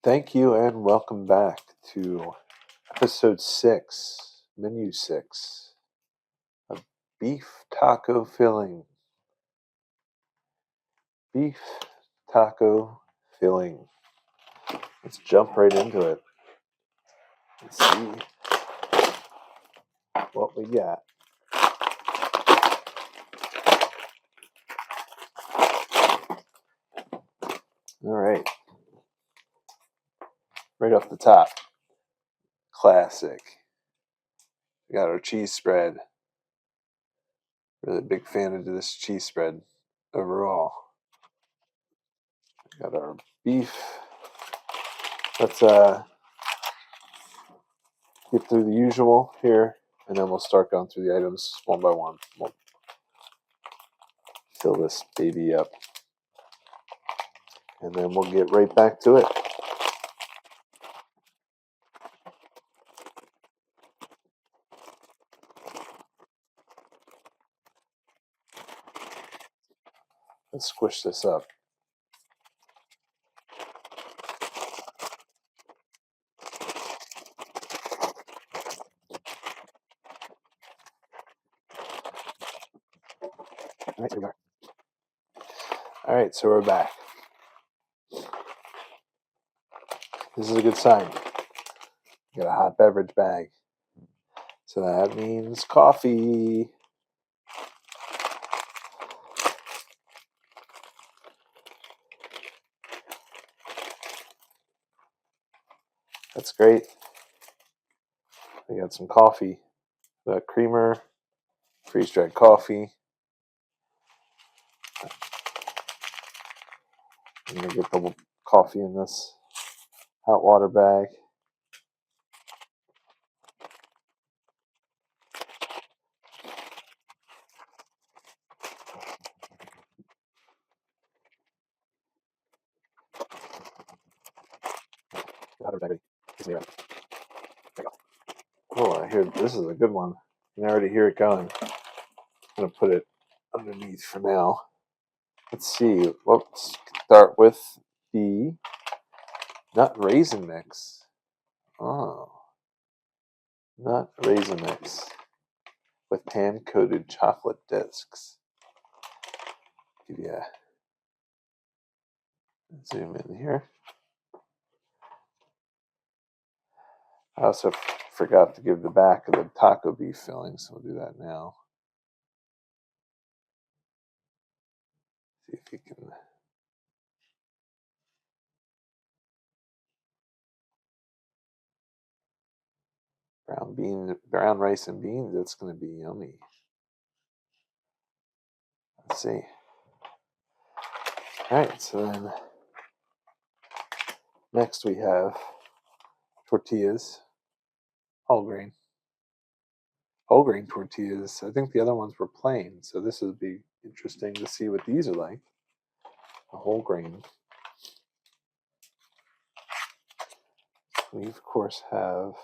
Thank you and welcome back to episode 6, menu 6, a beef taco filling. Beef taco filling. Let's jump right into it and see what we got. All right. Right off the top, classic. We got our cheese spread. Really big fan of this cheese spread overall. We got our beef. Let's get through the usual here, and then we'll start going through the items one by one. We'll fill this baby up, and then we'll get right back to it. Let's squish this up. All right, here we are. All right, so we're back. This is a good sign. Got a hot beverage bag. So that means coffee. That's great. We got some coffee. The creamer, freeze-dried coffee. I'm going to get the coffee in this hot water bag. Oh, I hear this is a good one. I can already hear it going. I'm going to put it underneath for now. Let's see. Let's start with the nut raisin mix. Oh, nut raisin mix with pan-coated chocolate discs. Give you a zoom in here. I also forgot to give the back of the taco beef filling, so we'll do that now. See if you can. Brown rice and beans. That's going to be yummy. Let's see. All right, so then next we have tortillas, whole grain tortillas. I think the other ones were plain, so this would be interesting to see what these are like. A whole grain. We of course have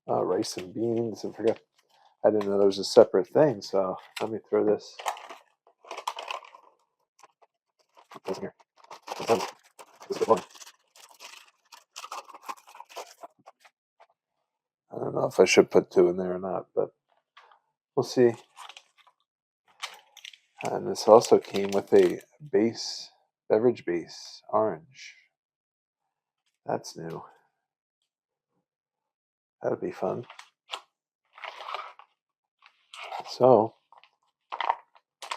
rice and beans. I didn't know there was a separate thing, so let me throw this. Here. I don't know if I should put 2 in there or not, but we'll see. And this also came with a beverage base, orange. That's new. That'll be fun. So,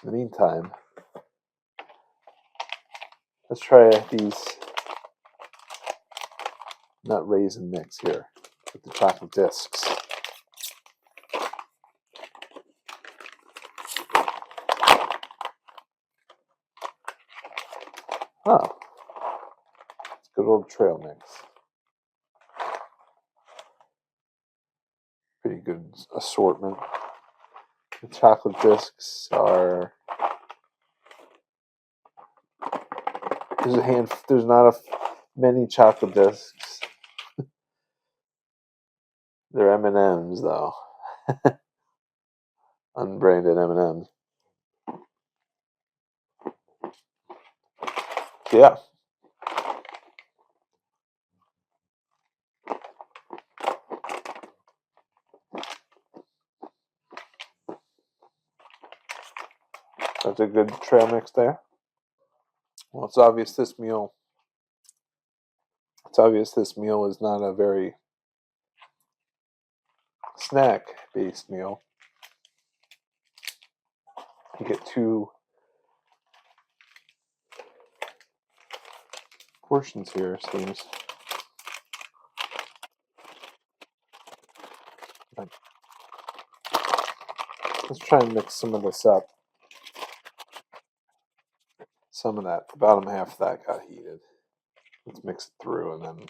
in the meantime, let's try these nut raisin mix here with the chocolate discs. Oh, it's a good old trail mix. Pretty good assortment. The chocolate discs are. There's not many chocolate discs. They're M&Ms though, unbranded M&Ms. So yeah, That's a good trail mix there. Well, it's obvious this meal is not a very snack-based meal. You get 2 portions here, it seems. Let's try and mix some of this up. Some of that, the bottom half of that got heated. Let's mix it through and then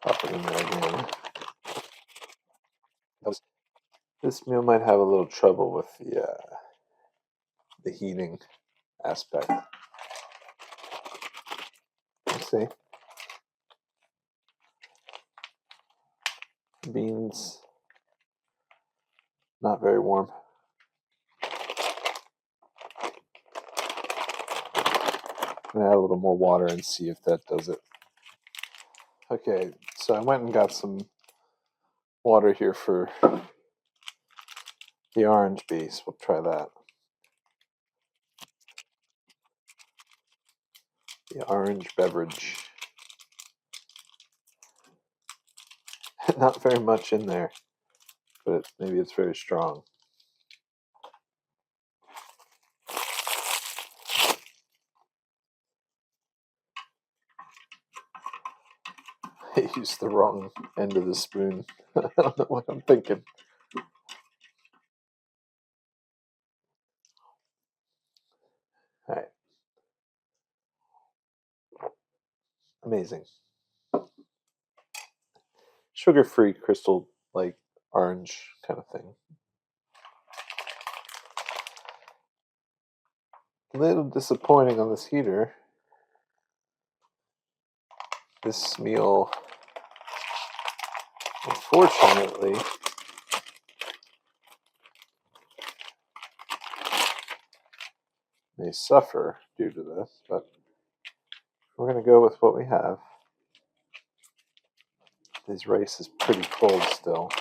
pop it in there again. This meal might have a little trouble with the heating aspect. Let's see. Beans, not very warm. I'm gonna add a little more water and see if that does it. Okay, so I went and got some water here for the orange base. We'll try that. The orange beverage. Not very much in there, but maybe it's very strong. I used the wrong end of the spoon. I don't know what I'm thinking. All right. Amazing. Sugar-free crystal, like orange kind of thing. A little disappointing on this heater. This meal, unfortunately, may suffer due to this, but we're going to go with what we have. This rice is pretty cold still.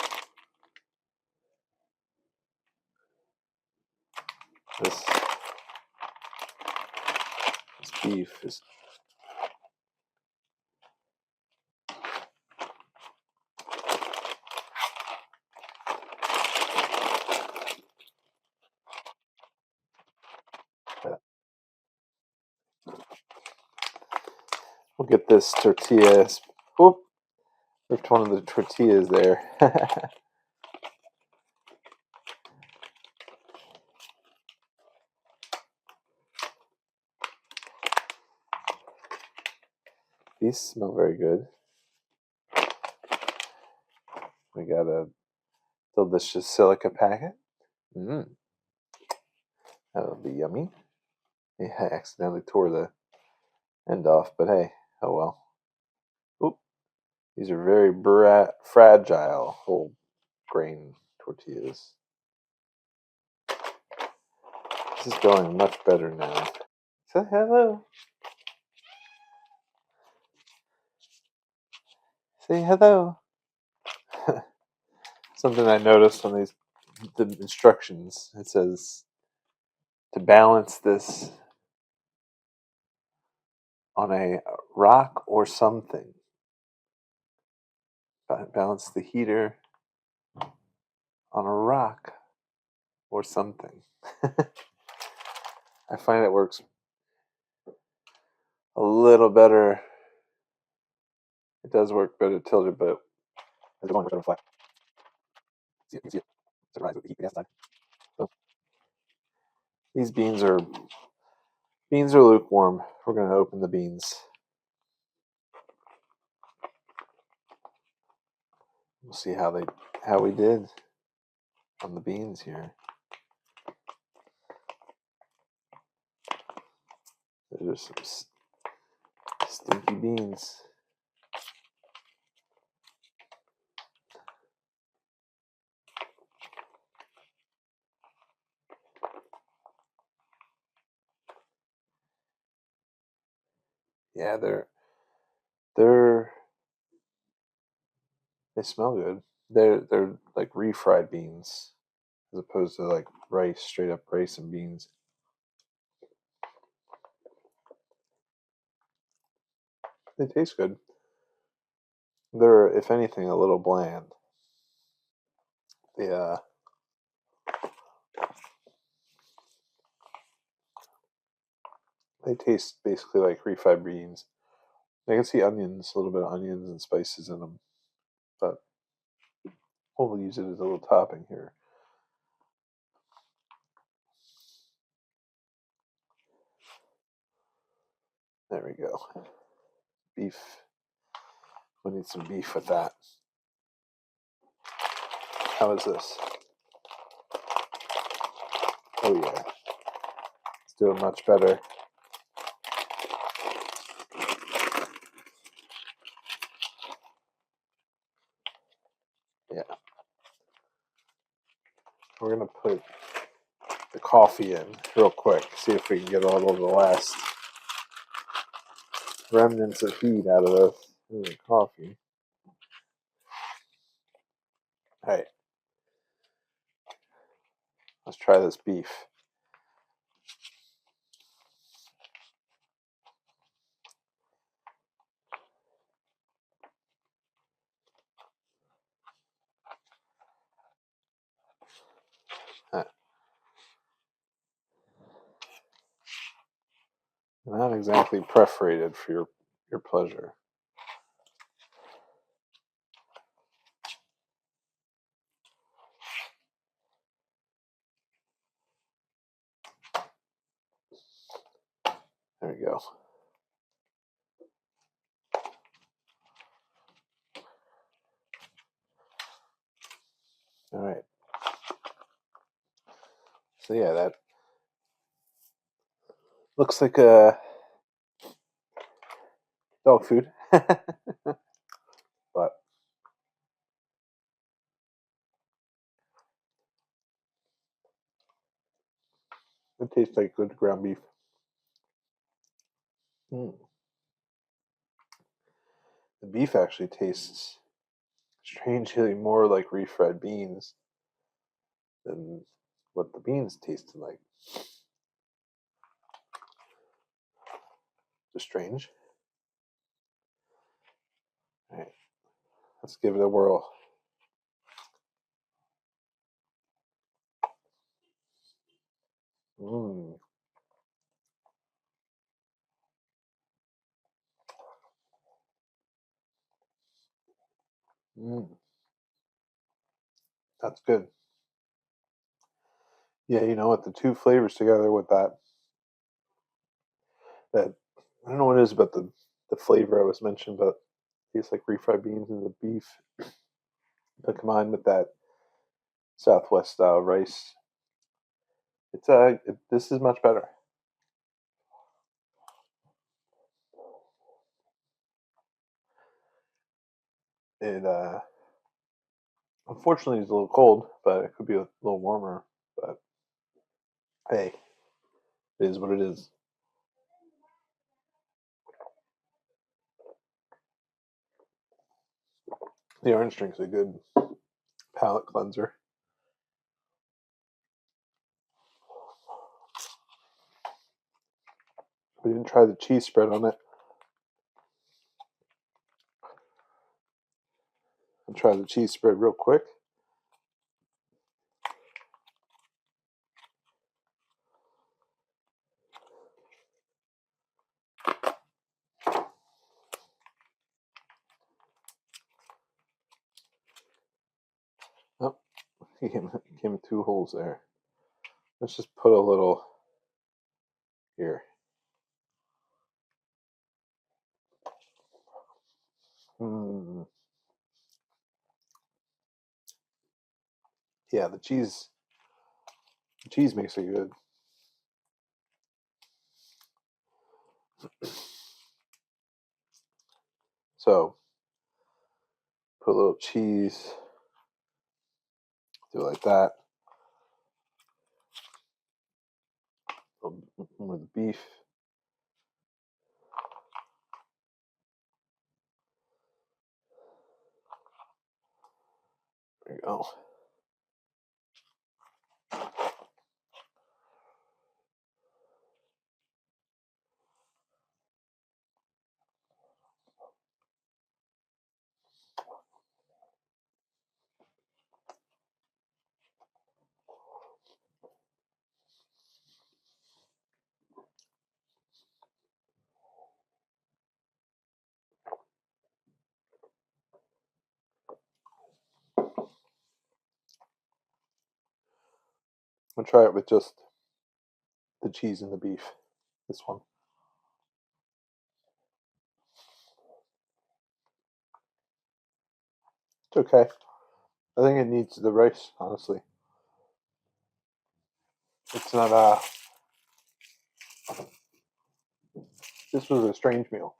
This beef is we'll get this tortilla. Oop, ripped one of the tortillas there. These smell very good. We got a delicious silica packet. That'll be yummy. Yeah, I accidentally tore the end off, but hey, oh well. Oop. These are very fragile whole grain tortillas. This is going much better now. Say hello. Say hello. Something I noticed on the instructions. It says to balance this on a rock or something. Balance the heater on a rock or something. I find it works a little better. It does work better tilted, but it's going to fly. See it, surprise with the heat outside. So these beans are lukewarm. We're going to open the beans. We'll see how we did on the beans here. There's some stinky beans. Yeah, they smell good. They're like refried beans as opposed to like rice, straight up rice and beans. They taste good. They're, if anything, a little bland. Yeah. They taste basically like refried beans. I can see onions, a little bit of onions and spices in them, but we'll use it as a little topping here. There we go. Beef. We need some beef with that. How is this? Oh yeah. It's doing much better. Yeah. We're going to put the coffee in real quick. See if we can get all of the last remnants of heat out of the coffee. All right. Let's try this beef. Not exactly perforated for your pleasure. There we go. All right. So yeah, that looks like a dog food, but it tastes like good ground beef. Mm. The beef actually tastes strangely more like refried beans than what the beans tasted like. Just strange. All right, let's give it a whirl. Mmm. Mmm. That's good. Yeah, you know what? The two flavors together with that I don't know what it is about the flavor I was mentioned, but it tastes like refried beans and the beef. But combined with that Southwest style rice, this is much better. It unfortunately is a little cold, but it could be a little warmer. But hey, it is what it is. The orange drink's a good palate cleanser. We didn't try the cheese spread on it. I'll try the cheese spread real quick. Oh, came two holes there. Let's just put a little here. Mm. Yeah, the cheese makes it good. So put a little cheese, do it like that. A little more of the beef. There you go. I'm gonna try it with just the cheese and the beef. This one. It's okay. I think it needs the rice, honestly. It's not this was a strange meal.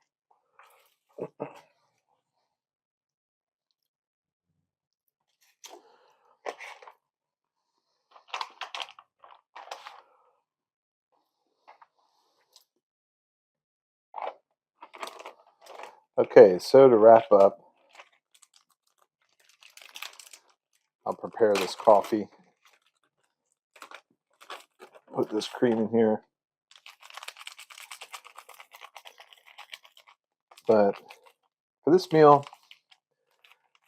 Okay, so to wrap up, I'll prepare this coffee. Put this cream in here. But for this meal,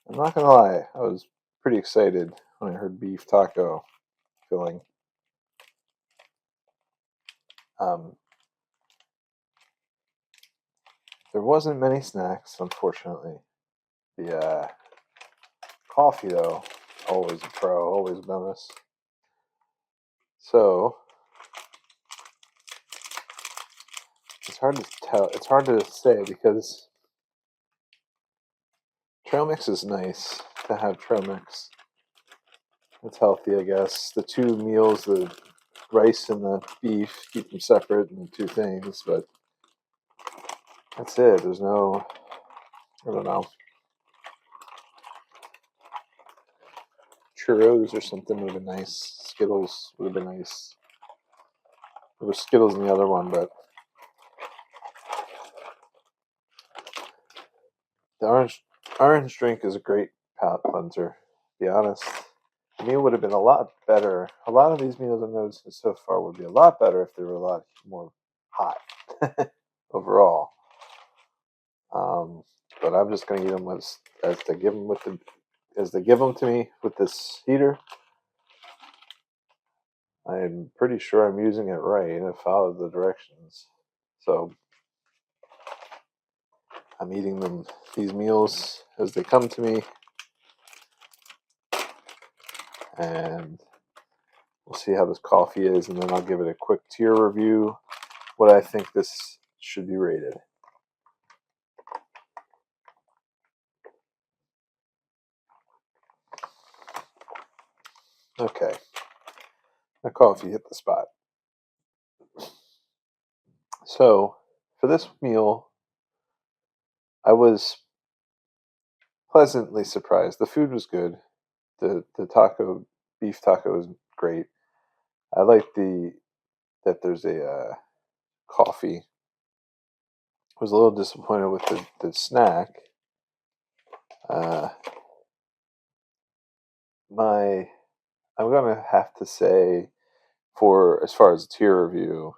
I'm not gonna lie, I was pretty excited when I heard beef taco filling. There wasn't many snacks, unfortunately. The coffee, though, always a pro, always a bonus. So it's hard to tell. It's hard to say because trail mix is nice to have trail mix. It's healthy, I guess. The two meals, the rice and the beef, keep them separate in the two things, but that's it. There's no, I don't know, churros or something would have been nice. Skittles would have been nice. There was Skittles in the other one, but the orange drink is a great palate cleanser, to be honest. The meal would have been a lot better. A lot of these meals I've noticed so far would be a lot better if they were a lot more hot overall. But I'm just going to eat them as they give them as they give them to me with this heater. I'm pretty sure I'm using it right and I followed the directions. So I'm eating these meals as they come to me, and we'll see how this coffee is, and then I'll give it a quick tier review, what I think this should be rated. Okay, my coffee hit the spot. So for this meal, I was pleasantly surprised. The food was good. The beef taco is great. I like that there's a coffee. I was a little disappointed with the snack. I'm gonna have to say, for as far as tier review,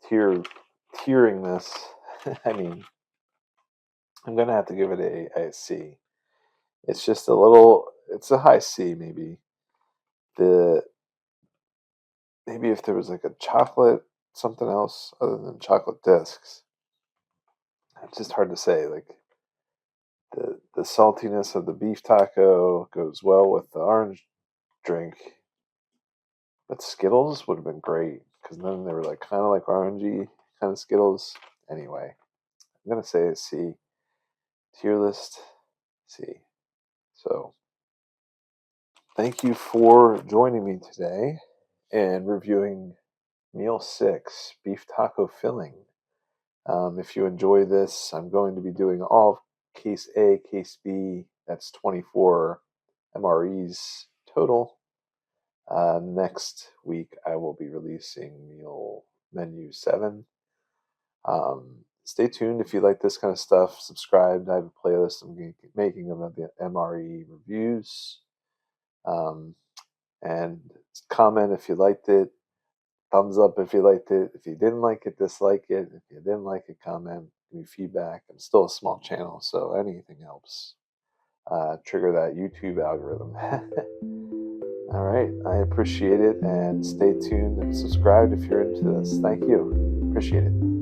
tiering this, I mean, I'm gonna have to give it a C. It's just it's a high C maybe. Maybe if there was like a chocolate something else other than chocolate discs, it's just hard to say. Like the saltiness of the beef taco goes well with the orange drink, but Skittles would have been great because then they were like kind of like orangey kind of Skittles. Anyway, I'm gonna say a C. Tier list C. So thank you for joining me today and reviewing Meal 6 Beef Taco Filling. If you enjoy this, I'm going to be doing all Case A, Case B. That's 24 MREs total. Next week, I will be releasing Meal Menu 7. Stay tuned if you like this kind of stuff. Subscribe. I have a playlist I'm making of the MRE reviews. And comment if you liked it. Thumbs up if you liked it. If you didn't like it, dislike it. If you didn't like it, comment. Give me feedback. I'm still a small channel, so anything helps. Trigger that YouTube algorithm. All right. I appreciate it, and stay tuned and subscribe if you're into this. Thank you. Appreciate it.